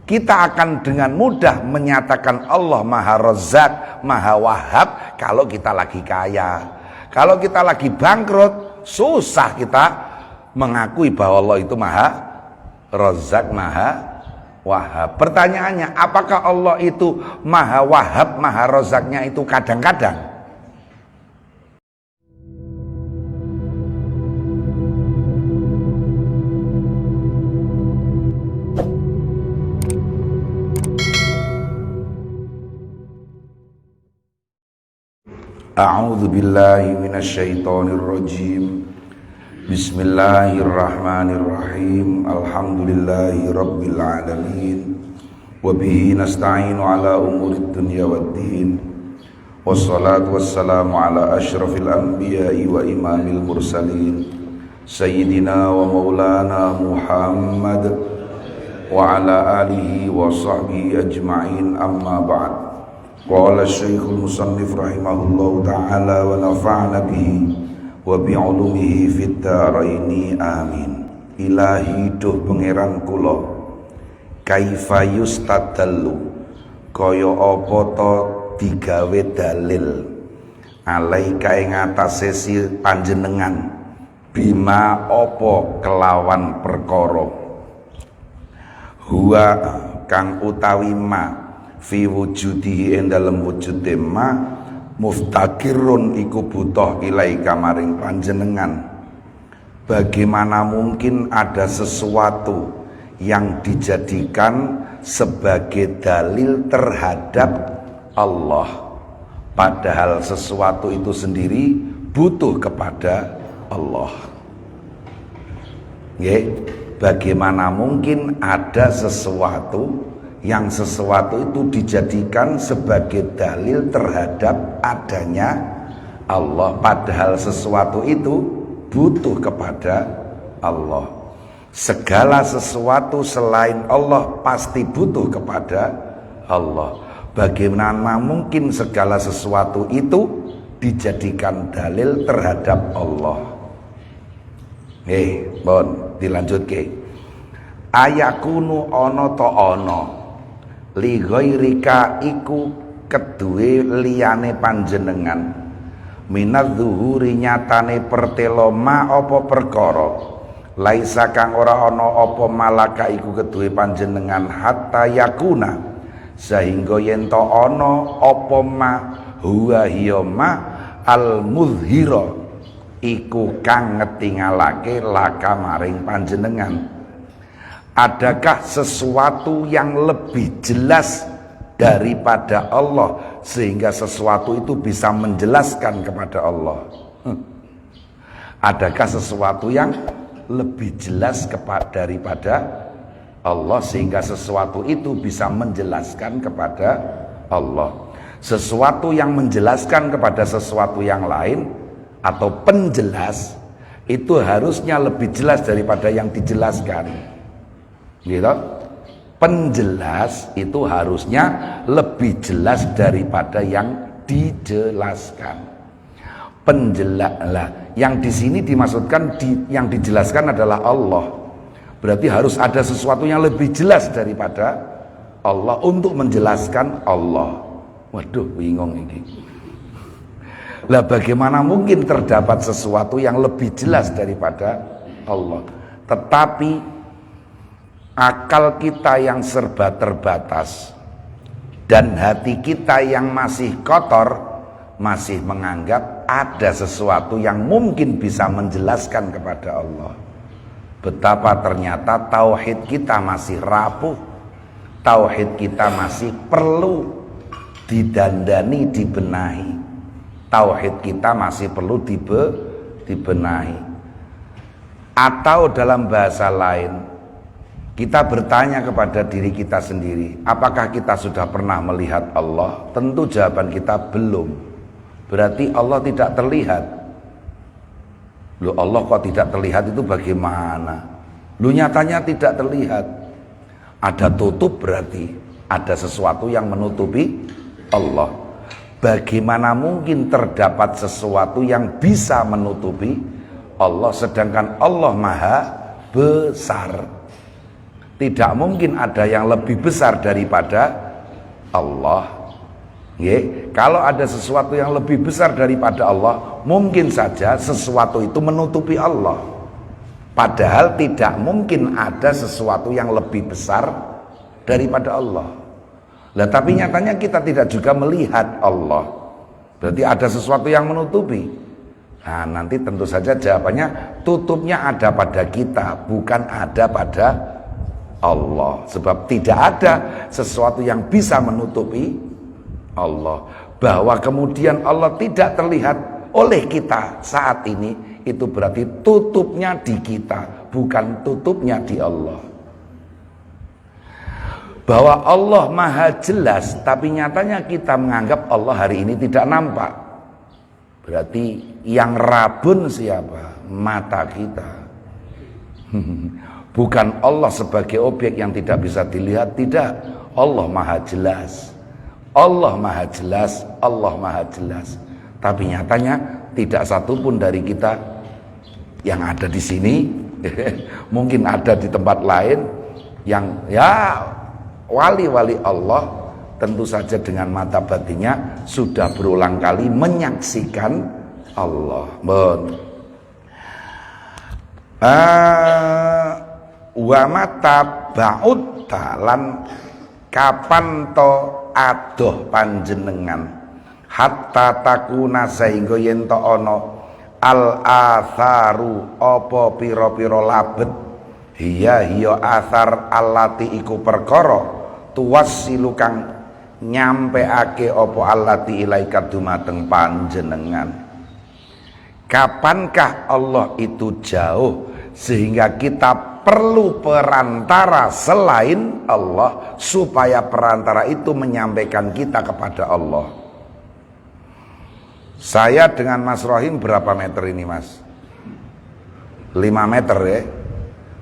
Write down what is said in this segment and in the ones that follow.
kita akan dengan mudah menyatakan Allah Maha Razzaq, Maha Wahhab kalau kita lagi kaya. Kalau kita lagi bangkrut, susah kita mengakui bahwa Allah itu Maha Razzaq, Maha Wahhab. Pertanyaannya, apakah Allah itu Maha Wahhab, Maha Razzaqnya itu kadang-kadang? A'udzu billahi minasyaitonir rajim. Bismillahirrahmanirrahim. Alhamdulillahi rabbil alamin. Wa bihi nasta'inu ala umurid dunya waddin. Wassalatu wassalamu ala asyrafil anbiya'i wa imamil mursalin. Sayyidina wa maulana Muhammad wa ala alihi wa sahbihi ajma'in, amma ba'd. Qala Syekhul Musannif rahimahullahu ta'ala wa nafa'na bihi wa bi'ulumihi fid dharaini amin. Ilahi duh pangeran kula, kaifa yustadallu, kaya apa ta digawe dalil, alaika ing atase si panjenengan, bima apa kelawan perkara, huwa kang utawi ma fi wujudihi ing dalem wujude ma muftakirun iku butuh ilaika maring panjenengan. Bagaimana mungkin ada sesuatu yang dijadikan sebagai dalil terhadap Allah, padahal sesuatu itu sendiri butuh kepada Allah. Bagaimana mungkin ada sesuatu itu dijadikan sebagai dalil terhadap adanya Allah, padahal sesuatu itu butuh kepada Allah. Segala sesuatu selain Allah pasti butuh kepada Allah. Bagaimana mungkin segala sesuatu itu dijadikan dalil terhadap Allah? Bon, dilanjutke. Ayakunu ono to ono li ghairika iku keduwe liyane panjenengan, minadz zuhuri nyatane pertelo ma apa perkara, laisa kang ora ana apa malaka iku keduwe panjenengan, hatta yakuna sehingga yen to ana apa ma huwa hiya ma al muzhira iku kang ngetingalake laka maring panjenengan. Adakah sesuatu yang lebih jelas daripada Allah sehingga sesuatu itu bisa menjelaskan kepada Allah? Adakah sesuatu yang lebih jelas daripada Allah sehingga sesuatu itu bisa menjelaskan kepada Allah? Sesuatu yang menjelaskan kepada sesuatu yang lain atau penjelas itu harusnya lebih jelas daripada yang dijelaskan. Gitu. Penjelas itu harusnya lebih jelas daripada yang dijelaskan. Yang di sini dimaksudkan yang dijelaskan adalah Allah. Berarti harus ada sesuatu yang lebih jelas daripada Allah untuk menjelaskan Allah. Waduh, bingung ini. Lah bagaimana mungkin terdapat sesuatu yang lebih jelas daripada Allah? Tetapi akal kita yang serba terbatas dan hati kita yang masih kotor masih menganggap ada sesuatu yang mungkin bisa menjelaskan kepada Allah. Betapa ternyata tauhid kita masih rapuh, tauhid kita masih perlu didandani, dibenahi. Tauhid kita masih perlu dibenahi. Atau dalam bahasa lain, kita bertanya kepada diri kita sendiri, apakah kita sudah pernah melihat Allah? Tentu jawaban kita belum. Berarti Allah tidak terlihat. Loh, Allah kok tidak terlihat itu bagaimana? Loh, nyatanya tidak terlihat. Ada tutup, berarti ada sesuatu yang menutupi Allah. Bagaimana mungkin terdapat sesuatu yang bisa menutupi Allah sedangkan Allah maha besar? Tidak mungkin ada yang lebih besar daripada Allah. Kalau ada sesuatu yang lebih besar daripada Allah, mungkin saja sesuatu itu menutupi Allah. Padahal tidak mungkin ada sesuatu yang lebih besar daripada Allah. Lah tapi nyatanya kita tidak juga melihat Allah. Berarti ada sesuatu yang menutupi. Nah, nanti tentu saja jawabannya tutupnya ada pada kita, bukan ada pada Allah. Sebab tidak ada sesuatu yang bisa menutupi Allah. Bahwa kemudian Allah tidak terlihat oleh kita saat ini, itu berarti tutupnya di kita, bukan tutupnya di Allah. Bahwa Allah maha jelas, tapi nyatanya kita menganggap Allah hari ini tidak nampak. Berarti yang rabun siapa? Mata kita. Bukan Allah sebagai objek yang tidak bisa dilihat, tidak. Allah maha jelas. Allah maha jelas, Allah maha jelas. Tapi nyatanya tidak satupun dari kita yang ada di sini, mungkin ada di tempat lain yang ya wali-wali Allah tentu saja dengan mata batinnya sudah berulang kali menyaksikan Allah. Wa mata ba'ud talan kapan to adoh panjenengan hatta takuna sehingga yen to ana al atharu apa pira-pira labet hiya athar allati iku perkara tuwassilu kang nyampeake apa allati ilaika dumateng panjenengan. Kapankah Allah itu jauh sehingga kita perlu perantara selain Allah supaya perantara itu menyampaikan kita kepada Allah? Saya dengan Mas Rohim berapa meter ini, Mas? 5 meter ya.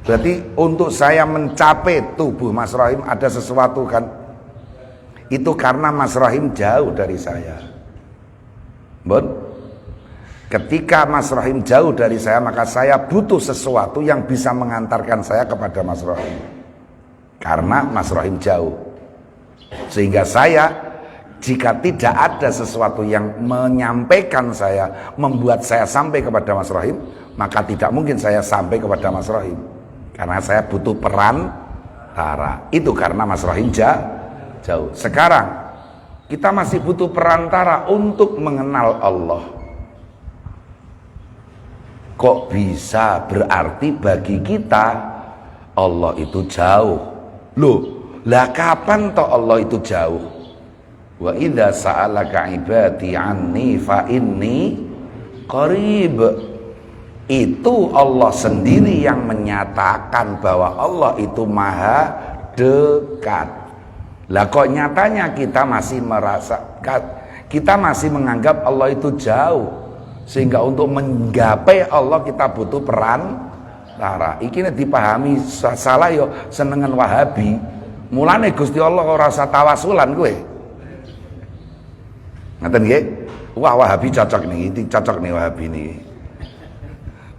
Berarti untuk saya mencapai tubuh Mas Rohim ada sesuatu kan? Itu karena Mas Rohim jauh dari saya. Ketika Mas Rohim jauh dari saya, maka saya butuh sesuatu yang bisa mengantarkan saya kepada Mas Rohim. Karena Mas Rohim jauh. Sehingga saya, jika tidak ada sesuatu yang menyampaikan saya, membuat saya sampai kepada Mas Rohim, maka tidak mungkin saya sampai kepada Mas Rohim. Karena saya butuh perantara. Itu karena Mas Rohim jauh. Sekarang kita masih butuh perantara untuk mengenal Allah. Kok bisa berarti bagi kita Allah itu jauh? Loh, lah kapan toh Allah itu jauh? Wa idza sa'alaka ibadi anni fa inni qarib. Itu Allah sendiri yang menyatakan bahwa Allah itu maha dekat. Lah kok nyatanya kita masih kita masih menganggap Allah itu jauh. Sehingga untuk menggapai Allah kita butuh perantara. Iki dipahami salah yo senengan Wahabi. Mulane Gusti Allah ora rasa tawasulan kowe. Ngaten nggih? Wah, Wahabi cocok nih, ini cocok nih Wahabi nih.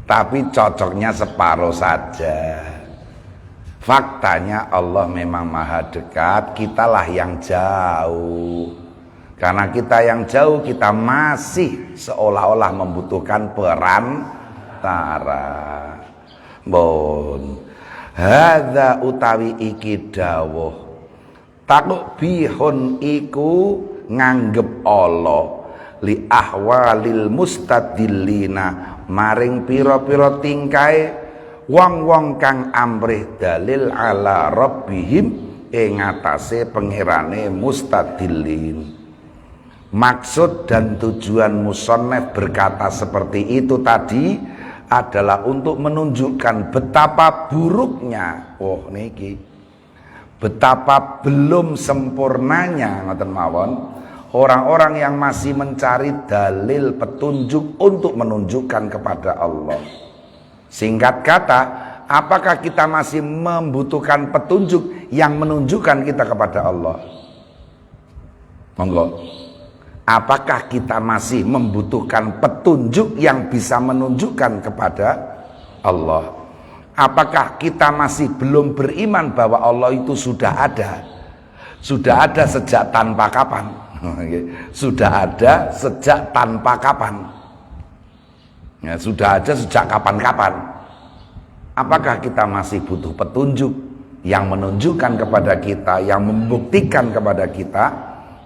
Tapi cocoknya separuh saja. Faktanya Allah memang maha dekat, kitalah yang jauh. Karena kita yang jauh, kita masih seolah-olah membutuhkan perantara. Hadza utawi iki dawuh takbihun iku nganggep Allah li ahwalil mustadillina maring pira-pira tingkae wong-wong kang amrih dalil ala rabbihim ing atase pangerane mustadillin. Maksud dan tujuan musannaf berkata seperti itu tadi adalah untuk menunjukkan betapa buruknya, betapa belum sempurnanya ngoten mawon orang-orang yang masih mencari dalil petunjuk untuk menunjukkan kepada Allah. Singkat kata, apakah kita masih membutuhkan petunjuk yang menunjukkan kita kepada Allah? Monggo. Apakah kita masih membutuhkan petunjuk yang bisa menunjukkan kepada Allah? Apakah kita masih belum beriman bahwa Allah itu sudah ada? Sudah ada sejak tanpa kapan? Sudah ada sejak tanpa kapan? Ya, sudah ada sejak kapan-kapan. Apakah kita masih butuh petunjuk yang menunjukkan kepada kita, yang membuktikan kepada kita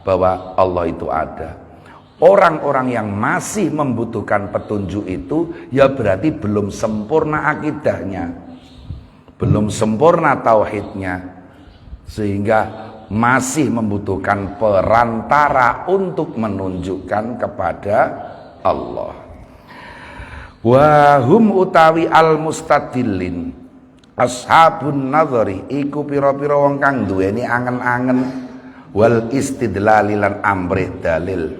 bahwa Allah itu ada? Orang-orang yang masih membutuhkan petunjuk itu ya berarti belum sempurna akidahnya, belum sempurna tauhidnya, sehingga masih membutuhkan perantara untuk menunjukkan kepada Allah. Wahum utawi al mustadillin ashabun nadhari iku pira-pira wong kang duweni angen-angen wal istidlali lan amrih dalil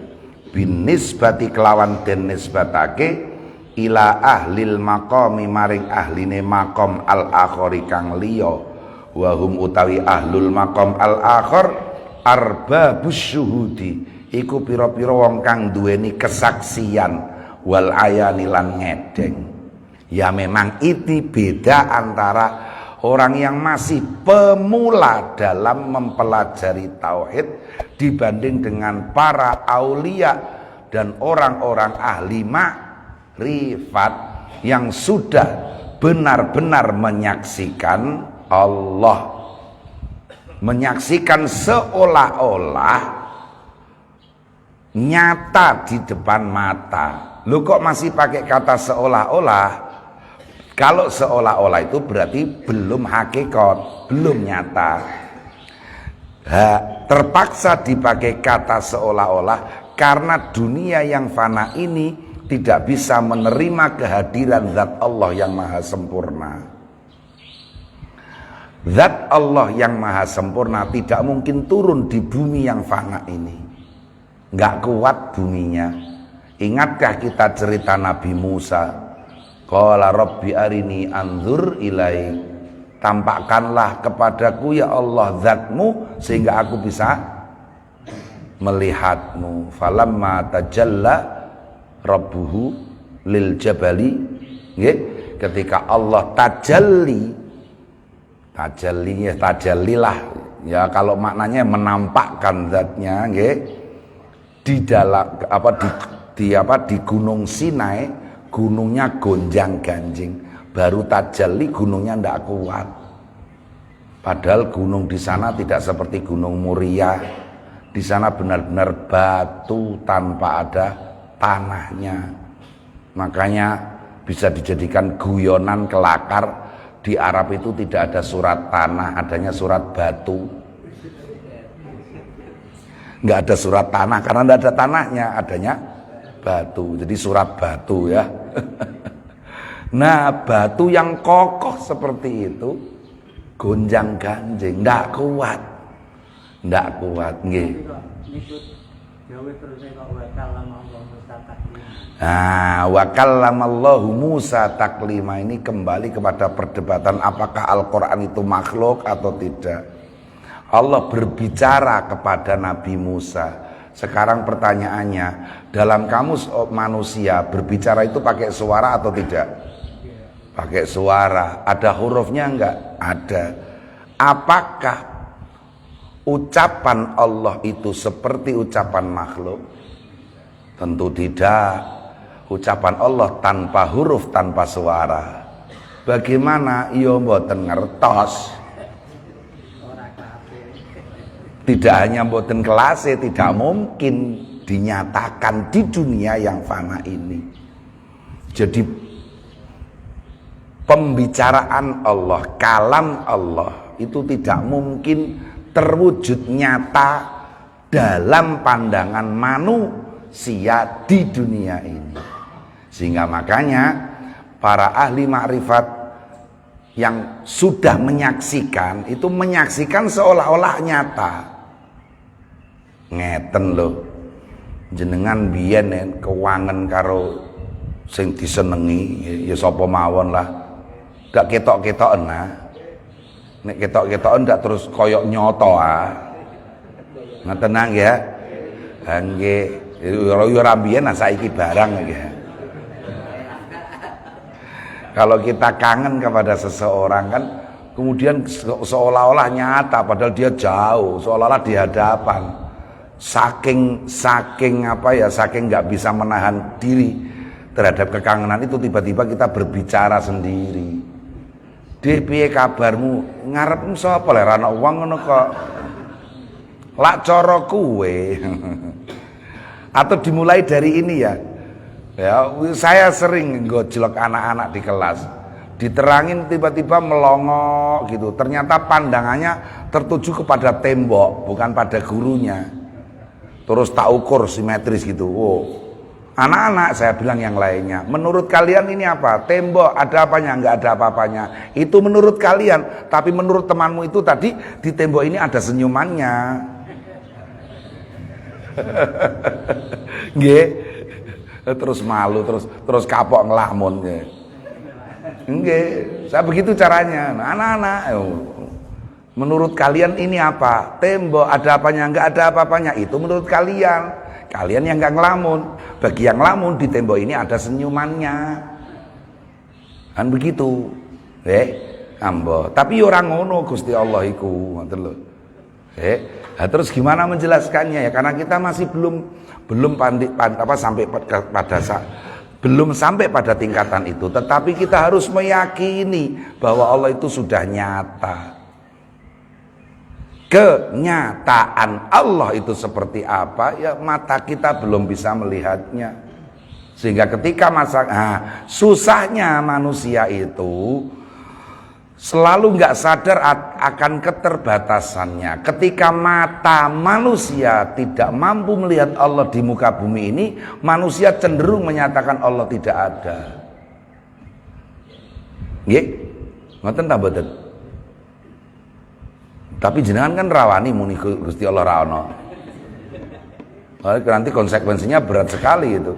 binisbati kelawan den nisbatake ila ahlil maqami maring ahline maqam al akhari kang liya wahum utawi ahlul maqam al akhar arbabus syuhudi iku pira-pira wong kang duweni kesaksian wal ayani lan ngedeng. Ya memang ini beda antara orang yang masih pemula dalam mempelajari tauhid dibanding dengan para aulia dan orang-orang ahli makrifat yang sudah benar-benar menyaksikan Allah, menyaksikan seolah-olah nyata di depan mata. Lu kok masih pakai kata seolah-olah? Kalau seolah-olah itu berarti belum hakikat, belum nyata. Terpaksa dipakai kata seolah-olah karena dunia yang fana ini tidak bisa menerima kehadiran zat Allah yang maha sempurna. Zat Allah yang maha sempurna tidak mungkin turun di bumi yang fana ini. Nggak kuat buminya. Ingatkah kita cerita Nabi Musa? Qala rabbi arini anzur ilaik, tampakkanlah kepadaku ya Allah zatmu sehingga aku bisa melihatmu. Falamma tajalla rabbuhu lil jabali, ketika Allah tajallilah ya, kalau maknanya menampakkan zatnya di dalam di Gunung Sinai. Gunungnya gonjang ganjing, baru tajalli gunungnya ndak kuat. Padahal gunung di sana tidak seperti Gunung Muria. Di sana benar-benar batu tanpa ada tanahnya. Makanya bisa dijadikan guyonan kelakar. Di Arab itu tidak ada surat tanah, adanya surat batu. Nggak ada surat tanah karena nggak ada tanahnya, adanya batu. Jadi surat batu ya. Nah, batu yang kokoh seperti itu gonjang ganjing, ndak kuat nggih. Nah, wa kallamallahu Musa taklima ini kembali kepada perdebatan apakah Al-Qur'an itu makhluk atau tidak. Allah berbicara kepada Nabi Musa. Sekarang pertanyaannya, dalam kamus manusia berbicara itu pakai suara atau tidak? Pakai suara. Ada hurufnya enggak? Ada. Apakah ucapan Allah itu seperti ucapan makhluk? Tentu tidak. Ucapan Allah tanpa huruf, tanpa suara. Bagaimana? Yo mboten ngertos. Tidak hanya mboten kelase, tidak mungkin dinyatakan di dunia yang fana ini. Jadi pembicaraan Allah, kalam Allah itu tidak mungkin terwujud nyata dalam pandangan manusia di dunia ini. Sehingga makanya para ahli makrifat yang sudah menyaksikan itu menyaksikan seolah-olah nyata. Ngeten lho, jenengan biyen kewangen karo sing disenengi ya sapa mawon lah, ndak ketok-ketoken nah. Nek ketok-ketoken ndak terus koyok nyoto Ngaten ya. Nggih, yo ora biyen saiki barang nggih. Kalau kita kangen kepada seseorang kan, kemudian seolah-olah nyata padahal dia jauh, seolah-olah di hadapan. Saking nggak bisa menahan diri terhadap kekangenan itu, tiba-tiba kita berbicara sendiri. Dek, piye kabarmu? Ngarepmu sapa lek ana wong ngono kok. Lak cara kuwe. Atau dimulai dari ini ya. Ya, saya sering ngojlok anak-anak di kelas. Diterangin tiba-tiba melongo gitu. Ternyata pandangannya tertuju kepada tembok, bukan pada gurunya. Terus tak ukur simetris gitu. Oh. Anak-anak, saya bilang yang lainnya, menurut kalian ini apa? Tembok, ada apanya? Enggak ada apa-apanya. Itu menurut kalian, tapi menurut temanmu itu tadi di tembok ini ada senyumannya. Nggih. Terus malu, terus kapok ngelamun. Nggih, saya begitu caranya. Nah, anak-anak, menurut kalian ini apa? Tembok, ada apanya? Enggak ada apa-apanya. Itu menurut kalian. Kalian yang enggak ngelamun. Bagi yang ngelamun, di tembok ini ada senyumannya. Kan begitu. Ambo. Tapi orang ngono Gusti Allah iku, ngoten lho. Nah, terus gimana menjelaskannya ya? Karena kita masih belum sampai pada tingkatan itu. Tetapi kita harus meyakini bahwa Allah itu sudah nyata. Kenyataan Allah itu seperti apa ya, mata kita belum bisa melihatnya. Sehingga ketika susahnya manusia itu selalu nggak sadar akan keterbatasannya. Ketika mata manusia tidak mampu melihat Allah di muka bumi ini, manusia cenderung menyatakan Allah tidak ada. Nggih, ngoten ta mboten? Tapi jenengan kan rawani muni Gusti Allah ra ono. Nanti konsekuensinya berat sekali itu.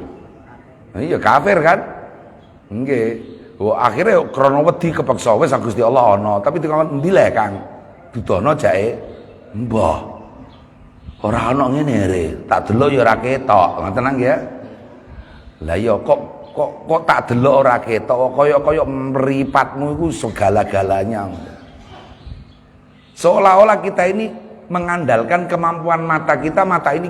Iya kafir kan? Nggih. Akhirnya krana wedi kepeksa wis Gusti Allah ana, tapi dikon endi le Kang? Dudono jake. Mbah. Ora ana ngene re, tak delok ya ora ketok. Ngoten nang ya. Lah ya kok tak delok ora ketok, kaya mripatmu iku segala-galanya. Seolah-olah kita ini mengandalkan kemampuan mata kita, mata ini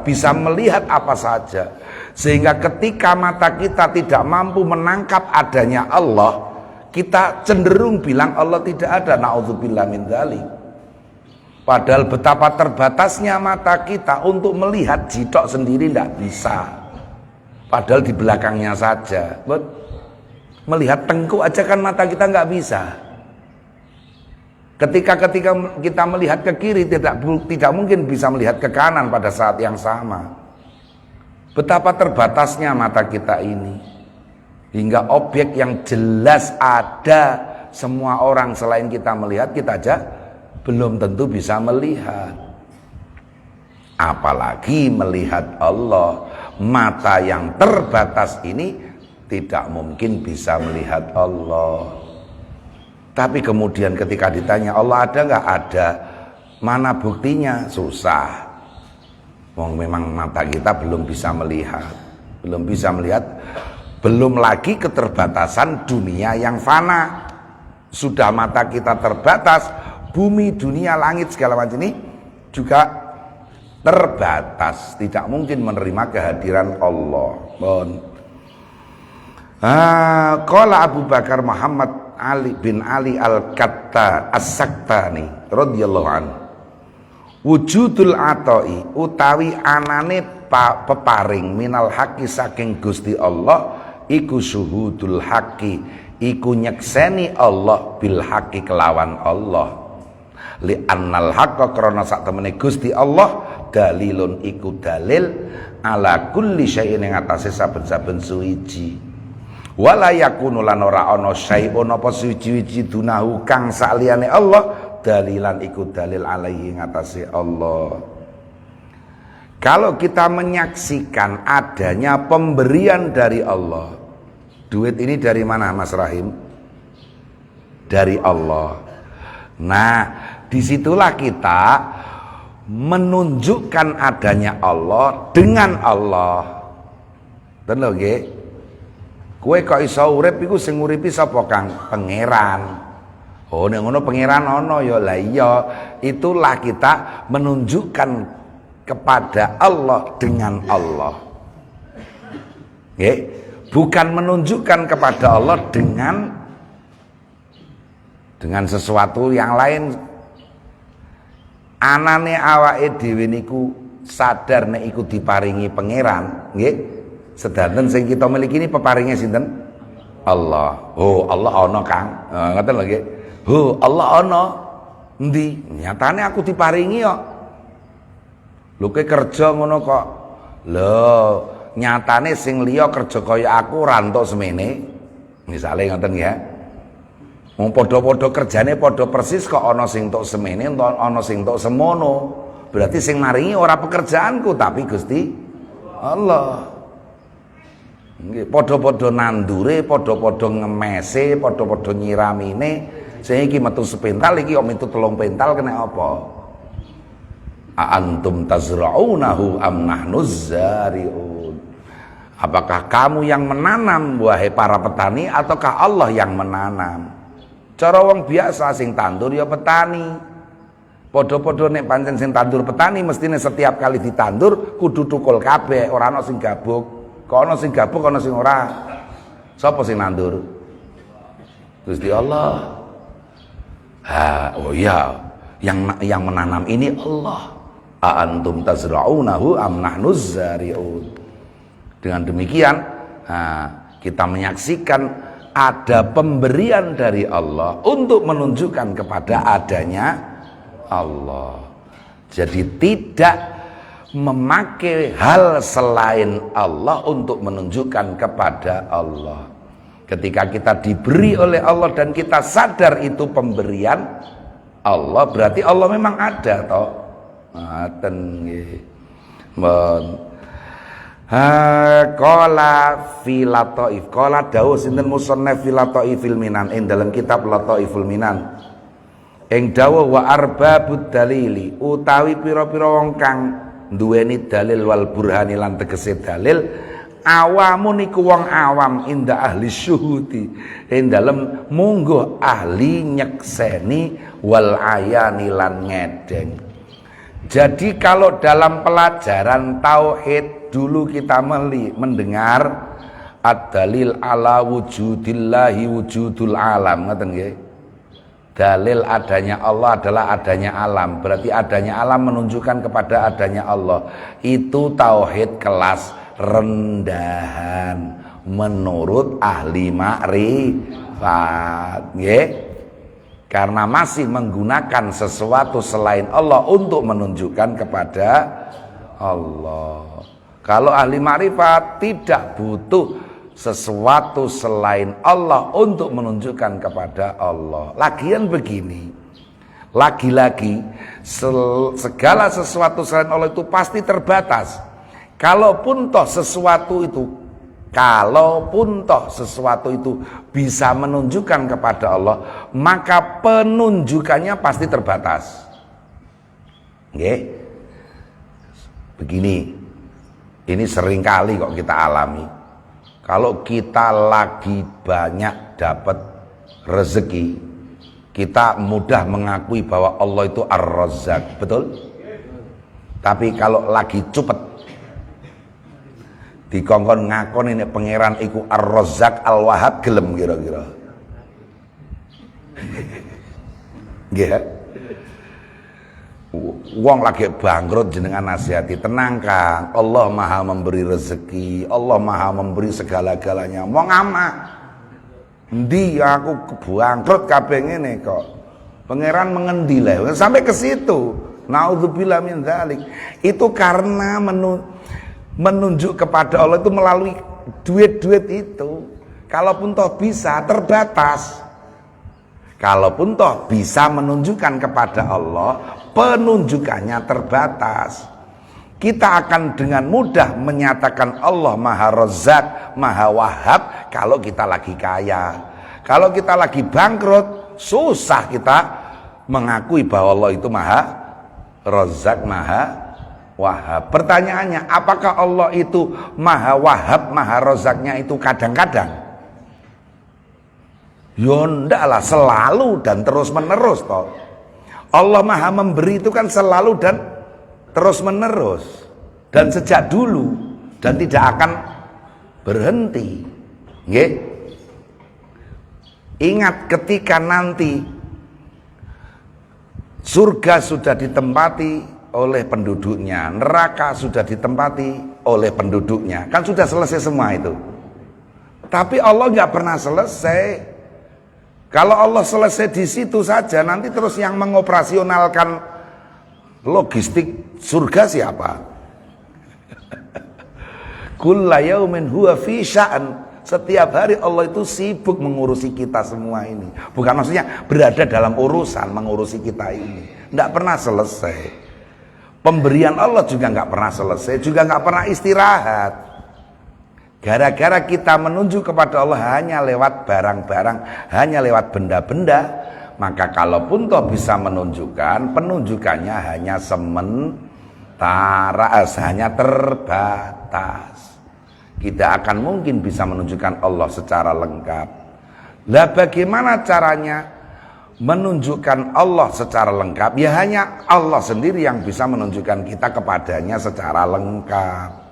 bisa melihat apa saja. Sehingga ketika mata kita tidak mampu menangkap adanya Allah, kita cenderung bilang Allah tidak ada. Na'udzubillah min dzalik. Padahal betapa terbatasnya mata kita untuk melihat jitok sendiri tidak bisa. Padahal di belakangnya saja. Melihat tengkuk aja kan mata kita nggak bisa. Ketika kita melihat ke kiri tidak mungkin bisa melihat ke kanan pada saat yang sama. Betapa terbatasnya mata kita ini. Hingga objek yang jelas ada semua orang selain kita melihat, kita aja belum tentu bisa melihat. Apalagi melihat Allah. Mata yang terbatas ini tidak mungkin bisa melihat Allah. Tapi kemudian ketika ditanya Allah ada nggak? Ada. Mana buktinya? Susah. Memang mata kita belum bisa melihat. Belum lagi keterbatasan dunia yang fana. Sudah mata kita terbatas, bumi, dunia, langit segala macam ini juga terbatas. Tidak mungkin menerima kehadiran Allah. Qala Abu Bakar Muhammad Ali bin Ali Al-Qatta As-Saktani radhiyallahu anhu, wujudul atoi utawi anane peparing minal haqi saking Gusti Allah iku syuhudul haqi, iku nyekseni Allah bil haqi kelawan Allah. Li annal haqqa krana sak temene Gusti Allah dalilun iku dalil ala kulli syai'in ing atase saben-saben suwiji. Wala yakunu lan ora ana syai'un apa suci-suci dunahu kang saliyane Allah dalilan iku dalil alaihi ngatasé Allah. Kalau kita menyaksikan adanya pemberian dari Allah, duit ini dari mana Mas Rahim? Dari Allah. Nah, disitulah kita menunjukkan adanya Allah dengan Allah. Betul nggih? Kowe kok iso urip iku sing nguripi sapa, Kang? Pangeran. Oh, nek ngono pangeran ana ya. Lah iya, itulah kita menunjukkan kepada Allah dengan Allah. Nggih, bukan menunjukkan kepada Allah dengan sesuatu yang lain. Anane awake dhewe niku sadar nek iku diparingi pangeran, nggih. Sedanten sing kita miliki ini peparingnya sinten? Allah. Oh, Allah ana, Kang. Ngoten lho nggih. Oh, Allah ana. Endi? Nyatane aku diparingi kok. Lho kowe kerja ngono kok. Lho, nyatane sing liya kerja kaya aku ora entuk semene. Misale ngoten ya. Wong padha-padha kerjane padha persis kok ana sing entuk semene, ana sing entuk semono. Berarti sing maringi ora pekerjaanku tapi Gusti Allah. Nggih, padha-padha nandure, padha-padha ngemese, padha-padha nyiramine. Sing iki metu sepental, iki kok metu 3 pental kena apa? A antum tazra'unahu am nahnuz zari'un. Apakah kamu yang menanam, wahai para petani, ataukah Allah yang menanam? Cara wong biasa sing tandur ya petani. Padha-padha nek pancen sing tandur petani mestine setiap kali ditandur kudu tukul kabeh, ora ana sing gabuk. Kok ana sing gabuk, ana sing ora. Sapa sing nandur? Gusti Allah. Oh iya, yang menanam ini Allah. A antum tazra'unahu am nahnuz zari'un. Dengan demikian, kita menyaksikan ada pemberian dari Allah untuk menunjukkan kepada adanya Allah. Jadi tidak memakai hal selain Allah untuk menunjukkan kepada Allah. Ketika kita diberi oleh Allah dan kita sadar itu pemberian Allah, berarti Allah memang ada toh. Ngaten nggih. Qala fi lataif. Qala dawuh sinten musannaf fi lataifil minan ing dalam kitab Lataiful Minan. Ing dawuh wa arbabud dalili utawi pira-pira wong kang duweni dalil wal burhani lan tegese dalil awamun iku wong awam inda ahli syuhudi ing dalem mungguh ahli nyekseni wal ayani lan ngedeng. Jadi kalau dalam pelajaran tauhid dulu kita mendengar ad-dalil ala wujudillahi wujudul alam, ngoten nggih. Dalil adanya Allah adalah adanya alam. Berarti adanya alam menunjukkan kepada adanya Allah. Itu tauhid kelas rendahan menurut ahli ma'rifat, nggih. Karena masih menggunakan sesuatu selain Allah untuk menunjukkan kepada Allah. Kalau ahli ma'rifat tidak butuh sesuatu selain Allah untuk menunjukkan kepada Allah. Lagian begini, lagi-lagi segala sesuatu selain Allah itu pasti terbatas. Kalaupun toh sesuatu itu bisa menunjukkan kepada Allah, maka penunjukannya pasti terbatas. Nggih. Begini, ini seringkali kok kita alami. Kalau kita lagi banyak dapat rezeki, kita mudah mengakui bahwa Allah itu Ar-Razzaq, betul? Tapi kalau lagi cupet, dikongkon ngakon ini pangeran iku Ar-Razzaq Al-Wahhab, gelem kira-kira. Nggih. Wong lagi bangkrut jenengan nasihati, tenang Kang, Allah maha memberi rezeki, Allah maha memberi segala-galanya. Wong ama endi aku bangkrut kabeh ngene kok. Pangeran mengendi lah sampai ke situ. Naudzubillah min dzalik. Itu karena menunjuk kepada Allah itu melalui duit-duit itu. Kalaupun toh bisa terbatas. Kalaupun toh bisa menunjukkan kepada Allah, penunjukannya terbatas. Kita akan dengan mudah menyatakan Allah Maha Razzaq, Maha Wahhab kalau kita lagi kaya. Kalau kita lagi bangkrut, susah kita mengakui bahwa Allah itu Maha Razzaq, Maha Wahhab. Pertanyaannya, apakah Allah itu Maha Wahhab, Maha Razzaqnya itu kadang-kadang? Yo ndak lah, selalu dan terus menerus toh. Allah Maha memberi itu kan selalu dan terus menerus dan sejak dulu dan tidak akan berhenti. Nggih. Ingat ketika nanti surga sudah ditempati oleh penduduknya, neraka sudah ditempati oleh penduduknya, kan sudah selesai semua itu. Tapi Allah nggak pernah selesai. Kalau Allah selesai di situ saja, nanti terus yang mengoperasionalkan logistik surga siapa? Kulla yaumin huwa fi sya'an. Setiap hari Allah itu sibuk mengurusi kita semua ini. Bukan maksudnya berada dalam urusan mengurusi kita ini. Tidak pernah selesai. Pemberian Allah juga nggak pernah selesai, juga nggak pernah istirahat. Gara-gara kita menunjuk kepada Allah hanya lewat barang-barang, hanya lewat benda-benda, maka kalaupun toh bisa menunjukkan, penunjukannya hanya sementara, hanya terbatas. Tidak akan mungkin bisa menunjukkan Allah secara lengkap. Lah bagaimana caranya menunjukkan Allah secara lengkap? Ya hanya Allah sendiri yang bisa menunjukkan kita kepadanya secara lengkap.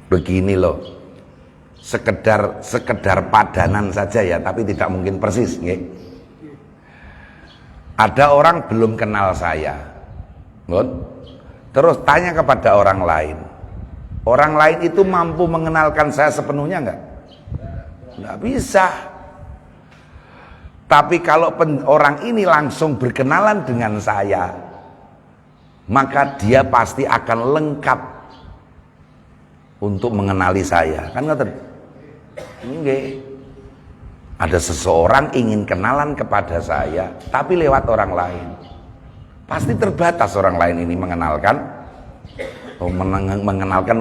Begini loh, sekedar padanan saja ya, tapi tidak mungkin persis, nggih. Ada orang belum kenal saya, terus tanya kepada orang lain. Orang lain itu mampu mengenalkan saya sepenuhnya enggak? Enggak bisa. Tapi kalau orang ini langsung berkenalan dengan saya, maka dia pasti akan lengkap untuk mengenali saya, kan ngoten? Nggih. Ada seseorang ingin kenalan kepada saya, tapi lewat orang lain. Pasti terbatas orang lain ini mengenalkan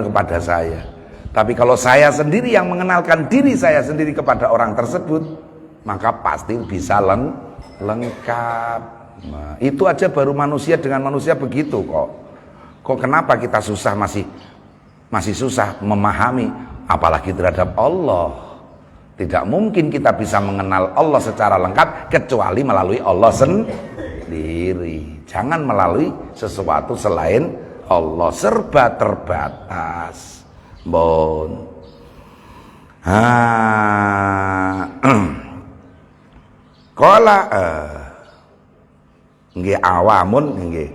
kepada saya. Tapi kalau saya sendiri yang mengenalkan diri saya sendiri kepada orang tersebut, maka pasti bisa lengkap. Nah, itu aja baru manusia dengan manusia begitu kok. Kok kenapa kita masih susah memahami, apalagi terhadap Allah. Tidak mungkin kita bisa mengenal Allah secara lengkap kecuali melalui Allah sendiri. Jangan melalui sesuatu selain Allah, serba terbatas. Bon. Kala nggih awamun nggih.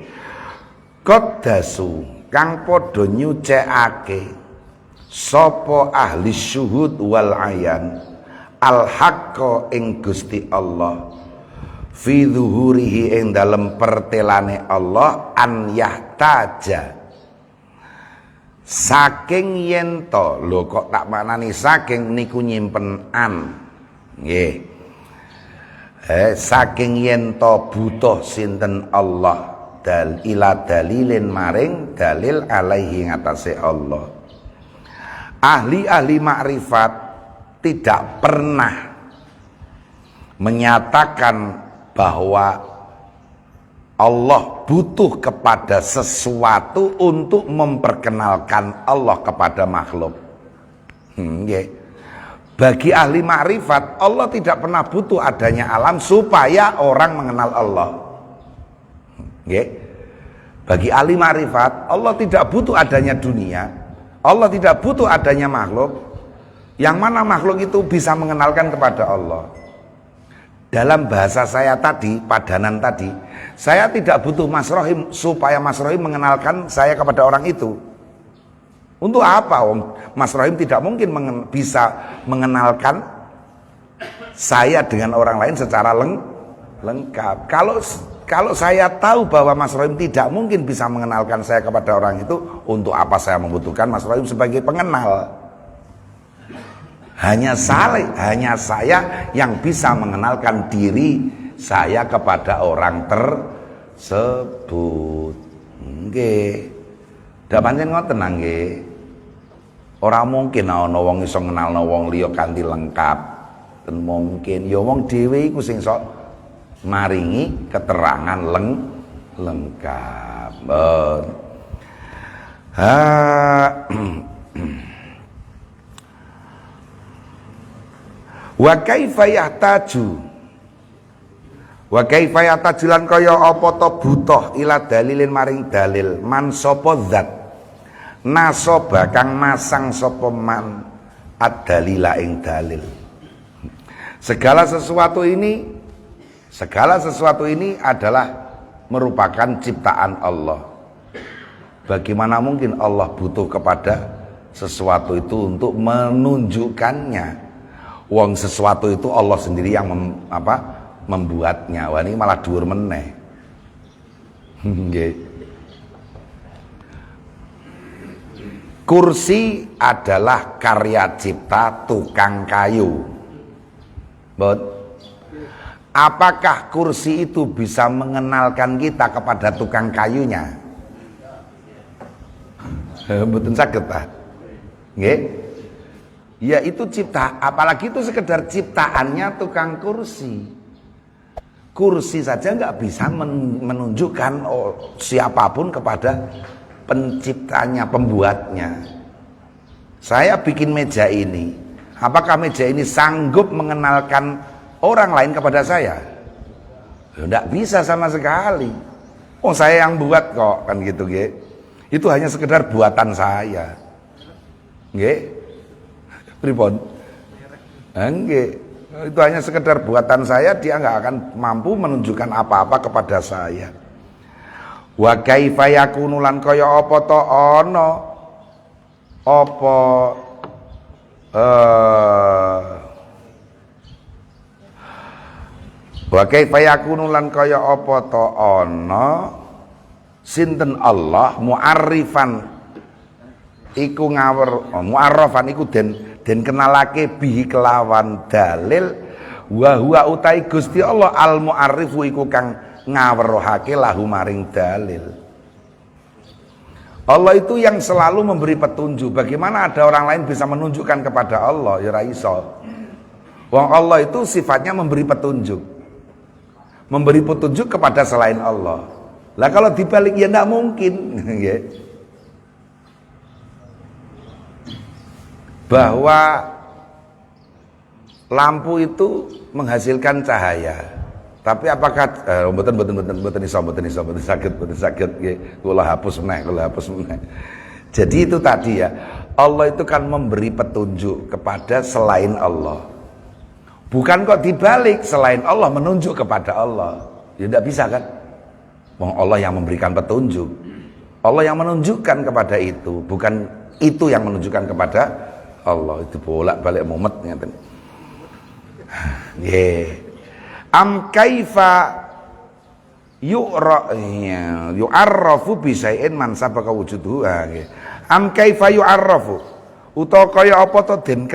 Qaddasu kang padha nyucekake sapa ahli syuhud wal ayan al haqqa ing Gusti Allah fi zuhurihi ing dalem pertelane Allah an yahtaja saking yento lho kok tak maknani saking niku nyimpen an nggih saking yento butuh sinten Allah dal ila dalilin maring dalil alaihi ngatasé Allah. Ahli-ahli makrifat tidak pernah menyatakan bahwa Allah butuh kepada sesuatu untuk memperkenalkan Allah kepada makhluk. Bagi ahli makrifat, Allah tidak pernah butuh adanya alam supaya orang mengenal Allah. Bagi ahli makrifat, Allah tidak butuh adanya dunia, Allah tidak butuh adanya makhluk, yang mana makhluk itu bisa mengenalkan kepada Allah. Dalam bahasa saya tadi, padanan tadi, saya tidak butuh Mas Rohim supaya Mas Rohim mengenalkan saya kepada orang itu. Untuk apa? Mas Rohim tidak mungkin bisa mengenalkan saya dengan orang lain secara lengkap. Kalau saya tahu bahwa Mas Rohim tidak mungkin bisa mengenalkan saya kepada orang itu, untuk apa saya membutuhkan Mas Rohim sebagai pengenal? Hanya saya yang bisa mengenalkan diri saya kepada orang tersebut. Nggih. Dak pancen ngoten nggih. Ora mungkin ana wong iso ngenalno wong liya kanthi lengkap. Ten mungkin ya wong dhewe iku sing sok maringi keterangan lengkap. Wa kaifa yahtaju wa kaifa yahtajulan kaya apa to butuh ila dalilin maring dalil man sapa zat nasaba kang masang sapa man ad-dalila ing dalil. Segala sesuatu ini adalah merupakan ciptaan Allah. Bagaimana mungkin Allah butuh kepada sesuatu itu untuk menunjukkannya? Wong sesuatu itu Allah sendiri yang membuatnya. Wah, ini malah dhuwur meneh. Kursi adalah karya cipta tukang kayu. Apakah kursi itu bisa mengenalkan kita kepada tukang kayunya? Mboten saged ta? Nggih. Ya itu cipta, apalagi itu sekedar ciptaannya tukang kursi. Kursi saja nggak bisa menunjukkan siapapun kepada penciptanya, pembuatnya. Saya bikin meja ini, apakah meja ini sanggup mengenalkan orang lain kepada saya? Ya, enggak bisa sama sekali. Oh, saya yang buat kok, kan gitu, nggih. Itu hanya sekedar buatan saya. Nggih. Pripun? Nggih. Itu hanya sekedar buatan saya, dia nggak akan mampu menunjukkan apa-apa kepada saya. Wa kaifa yakunu lan kaya apa to ana apa wa kaifa yakunu lan kaya apa to ana sinten Allah mu'arrifan iku mu'arrafan iku den kenalake bihi kelawan dalil wa huwa utai Gusti Allah al mu'arrifu iku kang ngaweruhake lahu maring dalil. Allah itu yang selalu memberi petunjuk. Bagaimana ada orang lain bisa menunjukkan kepada Allah? Ya ra iso. Wong Allah itu sifatnya memberi petunjuk. Memberi petunjuk kepada selain Allah. Lah kalau dibalik ya enggak mungkin. Bahwa lampu itu menghasilkan cahaya. Tapi apakah mboten iso saged nggih kula hapus meneh. Jadi itu tadi ya, Allah itu kan memberi petunjuk kepada selain Allah. Bukan kok dibalik, selain Allah menunjuk kepada Allah. Ya tidak bisa kan? Wong Allah yang memberikan petunjuk. Allah yang menunjukkan kepada itu, bukan itu yang menunjukkan kepada Allah. Itu bolak-balik mumet ngeten. Nggih. Am kaifa yu'arrafu bisain man sabaka wujuduhu. Am kaifa yu'arrafu utawa kaya apa to den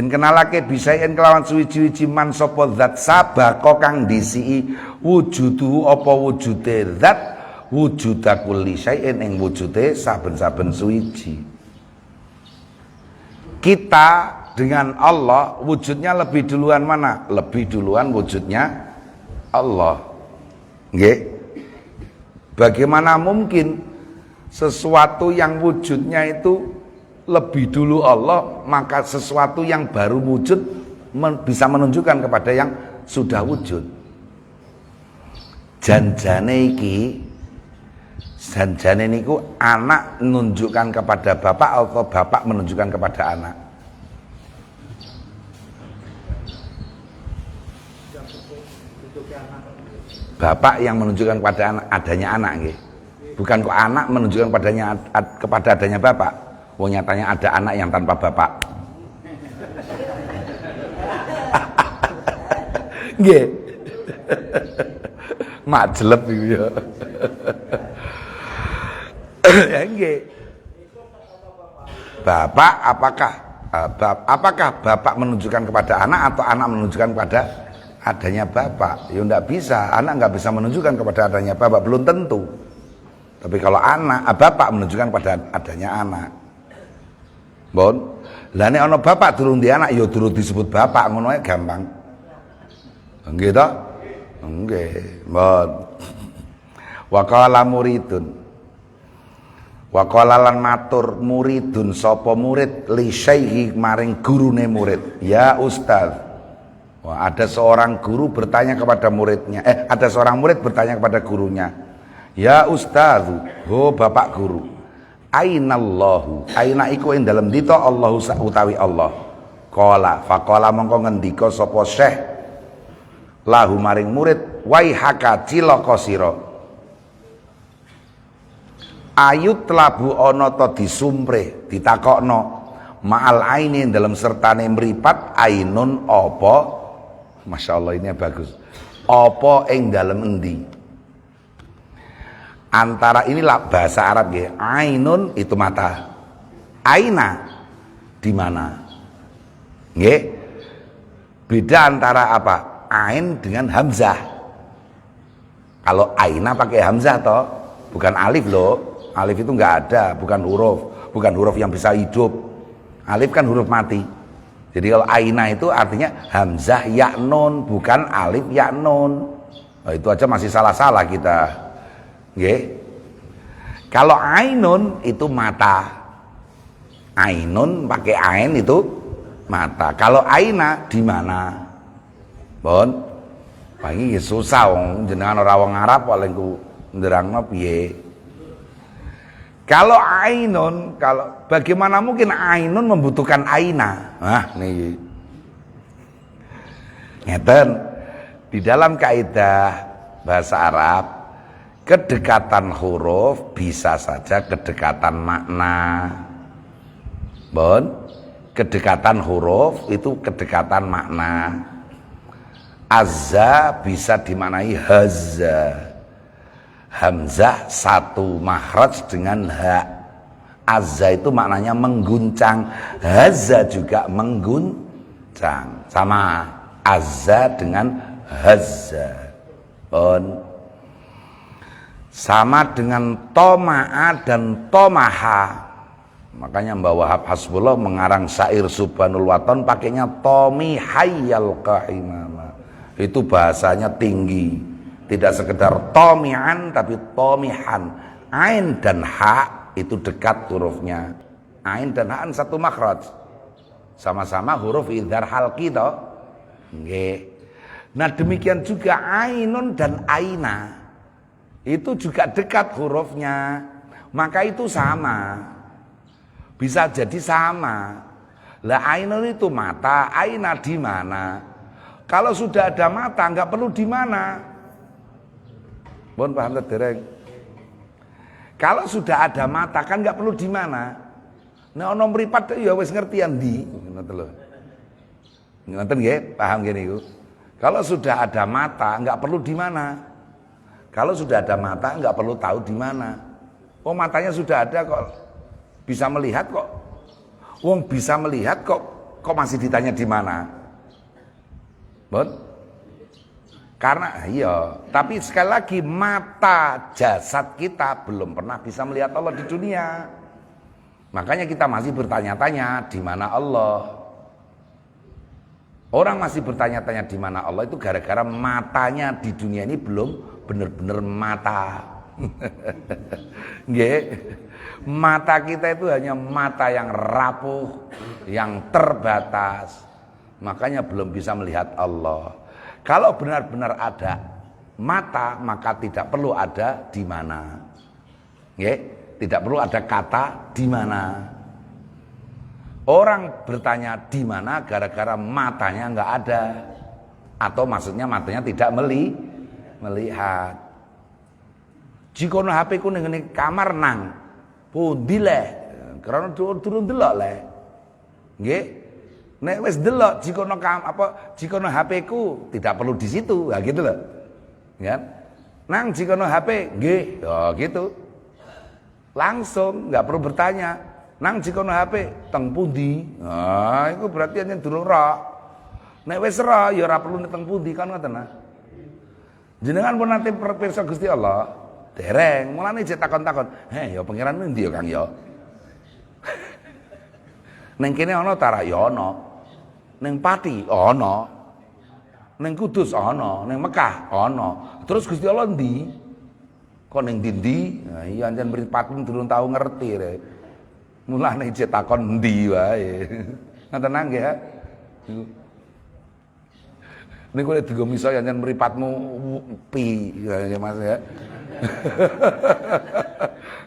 kenalake bisain kelawan suwi-wiji man sapa zat sabaka kang disiki wujuduhu apa wujude zat wujuda kulli syai'in ing wujude saben-saben suwiji. Kita dengan Allah wujudnya lebih duluan mana? Lebih duluan wujudnya Allah. Nggih. Bagaimana mungkin sesuatu yang wujudnya itu lebih dulu Allah, maka sesuatu yang baru wujud bisa menunjukkan kepada yang sudah wujud. Janjane niku anak menunjukkan kepada bapak atau bapak menunjukkan kepada anak. Bapak yang menunjukkan kepada adanya anak nggih. Bukan kok anak menunjukkan kepada adanya bapak. Wong nyatanya ada anak yang tanpa bapak. Nggih. Majlep iku ya. Ya nggih. Bapak apakah bapak menunjukkan kepada anak atau anak menunjukkan kepada adanya bapak? Ya enggak bisa, anak enggak bisa menunjukkan kepada adanya bapak, belum tentu. Tapi kalau bapak menunjukkan kepada adanya anak. Bon, lah nek ana bapak durung di anak ya durung disebut bapak, ngono ae gampang. Nggih to? Nggih, bon. Wa qala muridun Wa qala lan matur muridun sapa murid li syaihi maring gurune murid, ya ustaz. Wah, ada seorang guru bertanya kepada muridnya, ada seorang murid bertanya kepada gurunya, ya ustaz, ho bapak guru, ainallahu, aina iku ing dalem dita Allahu utawi Allah. Qala faqala mongko ngendika sapa syekh lahu maring murid, waihaka cilaka sira. Ayut labu ana ta disumprih ditakokno ma'al aini dalam sertane mripat ainun apa, masyaallah ini bagus, apa ing dalem endi. Antara inilah bahasa Arab ya, ainun itu mata, aina di mana, nggih. Beda antara apa, ain dengan hamzah. Kalau aina pakai hamzah toh, bukan alif loh. Alif itu enggak ada, bukan huruf yang bisa hidup. Alif kan huruf mati. Jadi kalau aina itu artinya hamzah ya nun, bukan alif ya nun. Oh, itu aja masih salah-salah kita. Nggih. Kalau ainun itu mata. Ainun pakai ain itu mata. Kalau aina di mana? Bon. Pangi susah wong jenengan ora wong Arab paling ku nderangno piye. Kalau ainun, kalau bagaimana mungkin ainun membutuhkan aina? Nah, nih. Ngeten, di dalam kaidah bahasa Arab, kedekatan huruf bisa saja kedekatan makna. Bon, kedekatan huruf itu kedekatan makna. Azza bisa dimaknai hazza. Hamzah satu makhraj dengan ha. Azza itu maknanya mengguncang, hazza juga mengguncang. Sama azza dengan hazza. Sama dengan toma'a dan tomaha. Makanya Mbah Wahab Hasbullah mengarang syair Subhanul Waton pakainya tomi hayyal qahimama. Itu bahasanya tinggi. Tidak sekedar tomi'an tapi tomihan. Ain dan ha itu dekat hurufnya. Ain dan ha satu makhraj. Sama-sama huruf idhar halqi toh. Nggih. Nah demikian juga ainun dan aina. Itu juga dekat hurufnya. Maka itu sama. Bisa jadi sama. Lah ainun itu mata, aina di mana? Kalau sudah ada mata enggak perlu di mana. Bon paham dereng. Kalau sudah ada mata kan nggak perlu di mana. Nek ana mripat ya wis ngertian ndi, ngoten lho. Ngoten nggih, paham ngene iku. Kalau sudah ada mata nggak perlu di mana. Kalau sudah ada mata nggak perlu tahu di mana. Oh matanya sudah ada kok bisa melihat kok. Wong bisa melihat kok masih ditanya di mana. Bon. Karena iya, tapi sekali lagi mata jasad kita belum pernah bisa melihat Allah di dunia. Makanya kita masih bertanya-tanya di mana Allah. Orang masih bertanya-tanya di mana Allah itu gara-gara matanya di dunia ini belum benar-benar mata. Nggih. Mata kita itu hanya mata yang rapuh, yang terbatas. Makanya belum bisa melihat Allah. Kalau benar-benar ada mata, maka tidak perlu ada di mana. Nggih, tidak perlu ada kata di mana. Orang bertanya di mana gara-gara matanya enggak ada. Atau maksudnya matanya tidak melihat. Jikono HP ku ning kamar nang pundi le? Karena turun delok le. Nggih. Nek wis delok jikono jikono HP ku tidak perlu di situ, ya gitu loh. Ya. Nang jikono HP, nggih, ya gitu. Langsung enggak perlu bertanya. Nang jikono HP teng pundi? Nah, itu berarti hanya durung ra. Nek wis ra ya ora perlu teng pundi kan ngoten nah. Jenengan pun nanti pirsa Gusti Allah, dereng, mulane jek takon-takon, ya pangeran endi ya Kang ya?" Neng kene ana ta ra ya ana. Neng Pati ana. Neng Kudus ana, neng Mekah ana. Terus Gusti Allah endi? Kon ning ndi? Nah, iya anjen mripatmu durung tau ngerti rek. Mulane ijek takon ndi wae. Ngoten nggih ya. Niku lek digo miso anjen mripatmu pi ya Mas ya.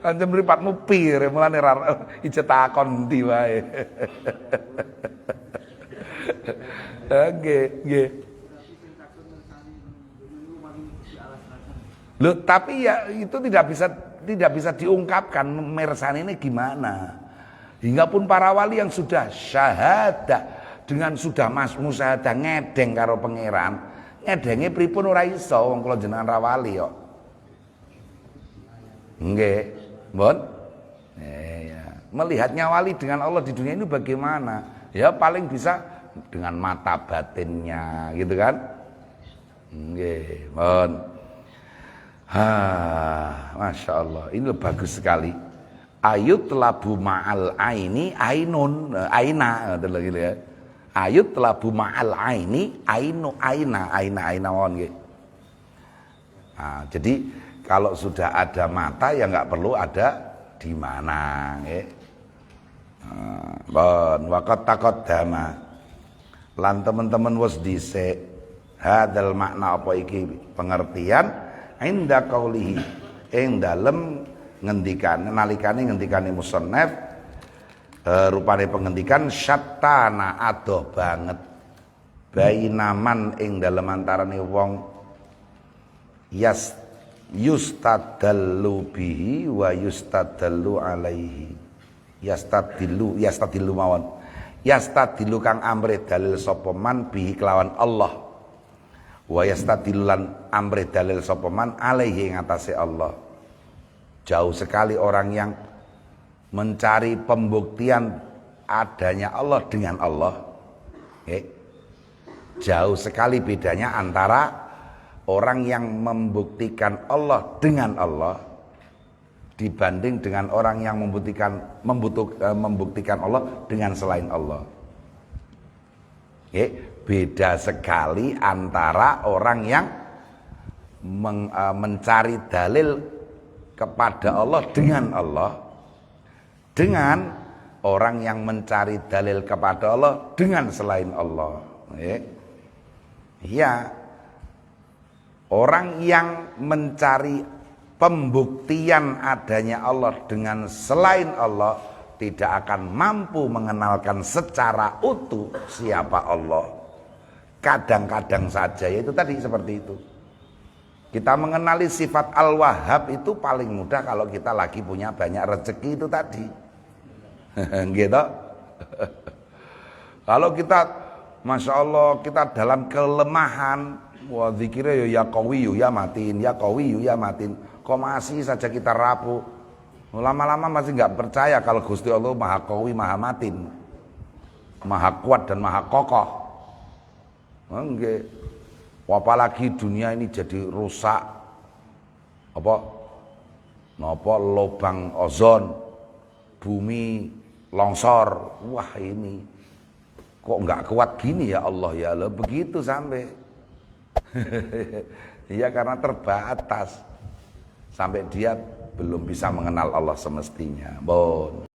Anjen mripatmu pi rek mulane ijek takon ndi wae. Nggih, nggih. Loh, tapi ya itu tidak bisa diungkapkan mersani ini gimana. Hingga pun para wali yang sudah syahadah dengan sudah musyahadah ngedeng karo pangeran, ngedenge pripun ora iso wong kula jenengan ra wali kok. Nggih, Mbon. Ya. Melihatnya wali dengan Allah di dunia ini bagaimana? Ya paling bisa dengan mata batinnya, gitu kan? Nggih, Mbon. Masya Allah, ini bagus sekali. Ayut labu ma'al aini ainun aina gitu ya. Ayut labu ma'al aini ainu aina won gitu. Nah, jadi kalau sudah ada mata ya nggak perlu ada di mana gitu. Bon waqat taqaddama lan teman-teman wis dhisik hadal makna apa iki pengertian inda qaulihi ing dalem ngendikan nalikane ngendikane musannaf rupane pengendikan syattana adoh banget bainaman ing dalem antarane wong yustadallu bihi wa yustadallu alaihi yastadillu mawon yastadillu kang amre dalil sapa man bihi kelawan Allah wa yastadilan amri dalil sapa man alaihi ngatasé Allah. Jauh sekali orang yang mencari pembuktian adanya Allah dengan Allah. Jauh sekali bedanya antara orang yang membuktikan Allah dengan Allah dibanding dengan orang yang membuktikan Allah dengan selain Allah. Beda sekali antara orang yang mencari dalil kepada Allah dengan orang yang mencari dalil kepada Allah dengan selain Allah. Ya, orang yang mencari pembuktian adanya Allah dengan selain Allah tidak akan mampu mengenalkan secara utuh siapa Allah. Kadang-kadang saja, itu tadi seperti itu. Kita mengenali sifat Al-Wahhab itu paling mudah kalau kita lagi punya banyak rezeki itu tadi. Gitu. Kalau kita, Masya Allah, kita dalam kelemahan, wah zikirnya ya qawiyu ya matin, ya qawiyu ya matin. Kok masih saja kita rapuh. Lama-lama masih nggak percaya kalau Gusti Allah Maha Qawi, Maha Matin, Maha Kuat dan Maha Kokoh. Enggak. Apalagi dunia ini jadi rusak. Napa lubang ozon, bumi longsor. Wah ini kok nggak kuat gini ya Allah ya Allah, begitu sampai. Iya karena terbatas sampai dia belum bisa mengenal Allah semestinya. Bon.